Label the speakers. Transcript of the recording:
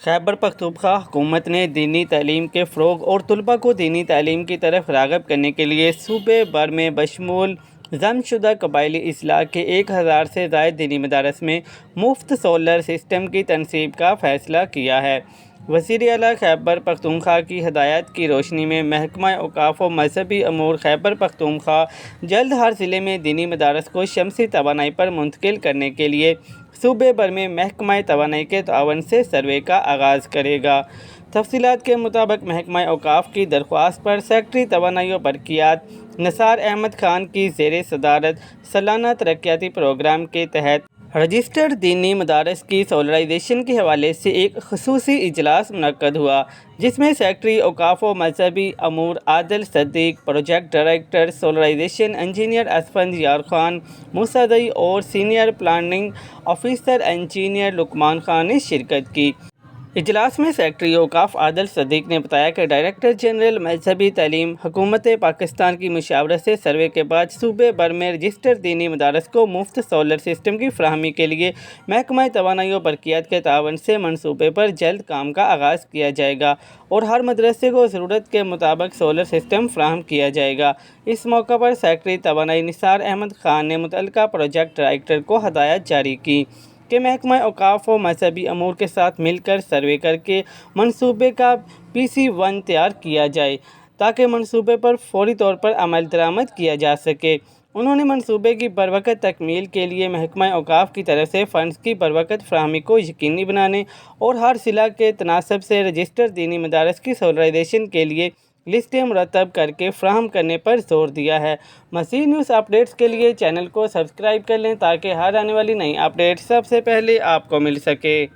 Speaker 1: خیبر پختونخوا حکومت نے دینی تعلیم کے فروغ اور طلباء کو دینی تعلیم کی طرف راغب کرنے کے لیے صوبے بھر میں بشمول ضم شدہ قبائلی اضلاع کے 1000 سے زائد دینی مدارس میں مفت سولر سسٹم کی تنصیب کا فیصلہ کیا ہے۔ وزیر اعلیٰ خیبر پختونخوا کی ہدایات کی روشنی میں محکمہ اوقاف و مذہبی امور خیبر پختونخوا جلد ہر ضلع میں دینی مدارس کو شمسی توانائی پر منتقل کرنے کے لیے صوبے بھر میں محکمہ توانائی کے تعاون سے سروے کا آغاز کرے گا۔ تفصیلات کے مطابق محکمہ اوقاف کی درخواست پر سیکریٹری توانائی و برقیات نثار احمد خان کی زیر صدارت سالانہ ترقیاتی پروگرام کے تحت رجسٹرڈ دینی مدارس کی سولرائزیشن کے حوالے سے ایک خصوصی اجلاس منعقد ہوا، جس میں سیکریٹری اوقاف و مذہبی امور Adil Siddique, project director solarization engineer Asfandyar Khan Musa اور senior planning officer engineer Luqman Khan نے شرکت کی۔ اجلاس میں سیکریٹری اوقاف عادل صدیق نے بتایا کہ ڈائریکٹر جنرل مذہبی تعلیم حکومت پاکستان کی مشاورت سے سروے کے بعد صوبے بھر میں رجسٹرڈ دینی مدارس کو مفت سولر سسٹم کی فراہمی کے لیے محکمہ توانائی و برقیات کے تعاون سے منصوبے پر جلد کام کا آغاز کیا جائے گا اور ہر مدرسے کو ضرورت کے مطابق سولر سسٹم فراہم کیا جائے گا۔ اس موقع پر سیکریٹری توانائی نثار احمد خان نے متعلقہ پروجیکٹ ڈائریکٹر کو ہدایت جاری کی کہ محکمہ اوقاف و مذہبی امور کے ساتھ مل کر سروے کر کے منصوبے کا PC1 تیار کیا جائے تاکہ منصوبے پر فوری طور پر عمل درآمد کیا جا سکے۔ انہوں نے منصوبے کی بروقت تکمیل کے لیے محکمہ اوقاف کی طرف سے فنڈز کی بروقت فراہمی کو یقینی بنانے اور ہر ضلع کے تناسب سے رجسٹرڈ دینی مدارس کی سولرائزیشن کے لیے لسٹیں مرتب کر کے فراہم کرنے پر زور دیا ہے۔ مزید نیوز اپڈیٹس کے لیے چینل کو سبسکرائب کر لیں تاکہ ہر آنے والی نئی اپڈیٹ سب سے پہلے آپ کو مل سکے۔